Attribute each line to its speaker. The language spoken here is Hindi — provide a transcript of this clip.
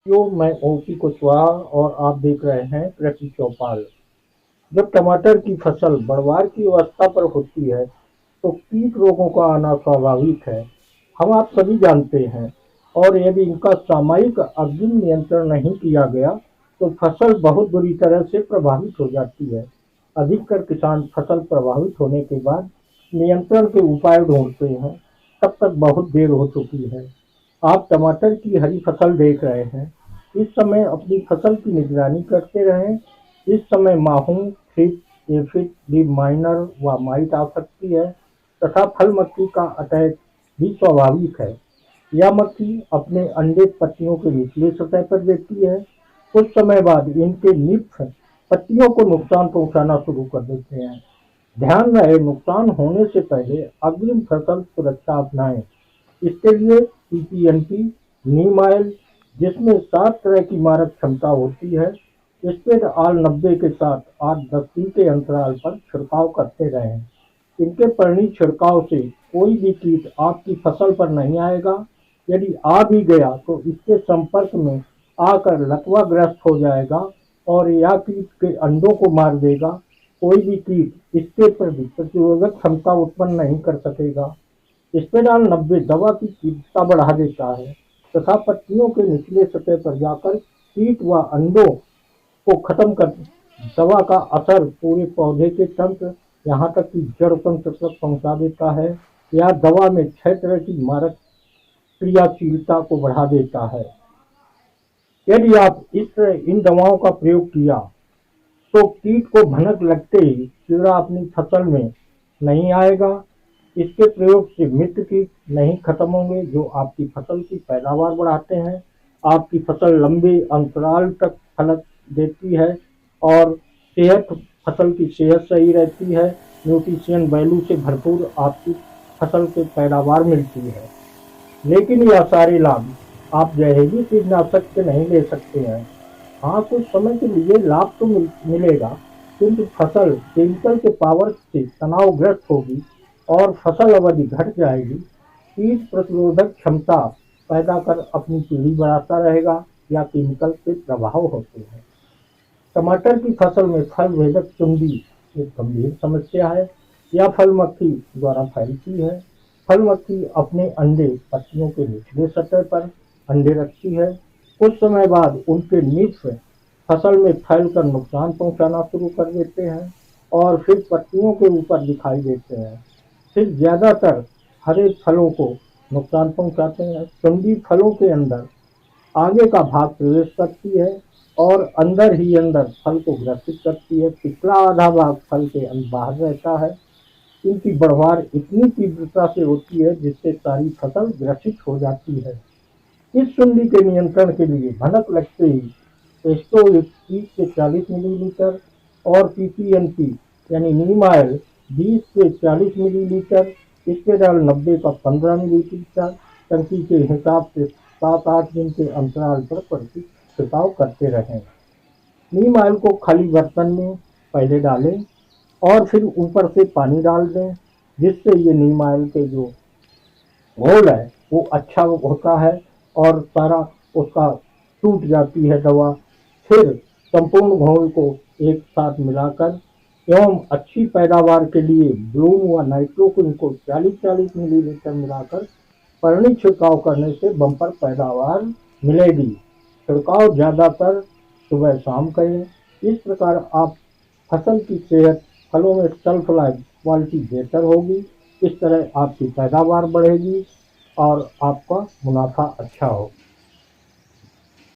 Speaker 1: मैं ओपी कुशवाहा और आप देख रहे हैं कृषि चौपाल। जब टमाटर की फसल बढ़वार की अवस्था पर होती है तो कीट रोगों का आना स्वाभाविक है। हम आप सभी जानते हैं और यदि इनका सामयिक अग्रिम नियंत्रण नहीं किया गया तो फसल बहुत बुरी तरह से प्रभावित हो जाती है। अधिकतर किसान फसल प्रभावित होने के बाद नियंत्रण के उपाय ढूंढते हैं, तब तक बहुत देर हो चुकी है। आप टमाटर की हरी फसल देख रहे हैं। इस समय अपनी फसल की निगरानी करते रहें। इस समय माहू, थ्रिप्स, एफिड, लीफ माइनर व माइट आ सकती है तथा फल मक्खी का अटैक भी स्वाभाविक है। यह मक्खी अपने अंडे पत्तियों के निचले सतह पर देती है। कुछ समय बाद इनके निप्स पत्तियों को नुकसान पहुंचाना शुरू कर देते हैं। ध्यान रहे, नुकसान होने से पहले अग्रिम फसल सुरक्षा अपनाएं। इसके लिए पीपीएनपी, नीम ऑयल जिसमें 7 तरह की मारक क्षमता होती है, स्प्रेड ऑल 90 के साथ 8-10 दिन के अंतराल पर छिड़काव करते रहें। इनके परिणीय छिड़काव से कोई भी कीट आपकी फसल पर नहीं आएगा। यदि आ भी गया तो इसके संपर्क में आकर लकवाग्रस्त हो जाएगा और यह कीट के अंडों को मार देगा। कोई भी कीट इसके प्रति प्रतिरोधक क्षमता उत्पन्न नहीं कर सकेगा। स्पेडाल 90 दवा की तीव्रता बढ़ा देता है तथा पत्तियों के निचले सतह पर जाकर कीट व अंडों को खत्म कर दवा का असर पूरे पौधे के तंत्र यहाँ तक कि जड़ तंत्र तक पहुँचा देता है। यह दवा में 6 तरह की मारक क्रियाशीलता को बढ़ा देता है। यदि आप इस तरह इन दवाओं का प्रयोग किया तो कीट को भनक लगते ही कीड़ा अपनी फसल में नहीं आएगा। इसके प्रयोग से मित्र कीट नहीं खत्म होंगे जो आपकी फसल की पैदावार बढ़ाते हैं। आपकी फसल लंबे अंतराल तक फल देती है और फसल की सेहत सही रहती है। न्यूट्रिशन वैल्यू से भरपूर आपकी फसल की पैदावार मिलती है। लेकिन यह सारे लाभ आप जहरीली कीटनाशक से नहीं ले सकते हैं। हाँ, कुछ समय के लिए लाभ तो मिलेगा, किंतु फसल केमिकल के पावर से तनावग्रस्त होगी और फसल अवधि घट जाएगी। कीट प्रतिरोधक क्षमता पैदा कर अपनी पीढ़ी बढ़ाता रहेगा या केमिकल के प्रभाव होते हैं। टमाटर की फसल में फल भेदक चुंडी एक गंभीर समस्या है। यह फल मक्खी द्वारा फैलती है। फल मक्खी अपने अंडे पत्तियों के निचले सतह पर अंडे रखती है। कुछ समय बाद उनके निप्स फसल में फैलकर नुकसान पहुंचाना शुरू कर देते हैं और फिर पत्तियों के ऊपर दिखाई देते हैं। फिर ज्यादातर हरे फलों को नुकसान पहुंचाते हैं। सुंडी फलों के अंदर आगे का भाग प्रवेश करती है और अंदर ही अंदर फल को ग्रसित करती है। पिछला आधा भाग फल के बाहर रहता है। इनकी बढ़वार इतनी तीव्रता से होती है जिससे सारी फसल ग्रसित हो जाती है। इस सुंडी के नियंत्रण के लिए भनक लगते ही पेस्टो 30 से 40 मिलीलीटर और पीपीएनपी यानी नीम ऑयल 20 से 40 मिलीलीटर, स्टेरॉल 90 का 15 मिलीलीटर टंकी के हिसाब से 7-8 दिन के अंतराल पर छिड़काव करते रहें। नीम ऑयल को खाली बर्तन में पहले डालें और फिर ऊपर से पानी डाल दें, जिससे ये नीम ऑयल के जो घोल है वो अच्छा होता है और सारा उसका टूट जाती है दवा। फिर संपूर्ण घोल को एक साथ मिलाकर एवं अच्छी पैदावार के लिए ब्लूम व नाइट्रोकिन को 40-40 मिलीलीटर मिलाकर परिणित छिड़काव करने से बम्पर पैदावार मिलेगी। छिड़काव ज़्यादातर सुबह शाम करें। इस प्रकार आप फसल की सेहत, फलों में शेल्फ लाइफ क्वालिटी बेहतर होगी। इस तरह आपकी पैदावार बढ़ेगी और आपका मुनाफा अच्छा होगा।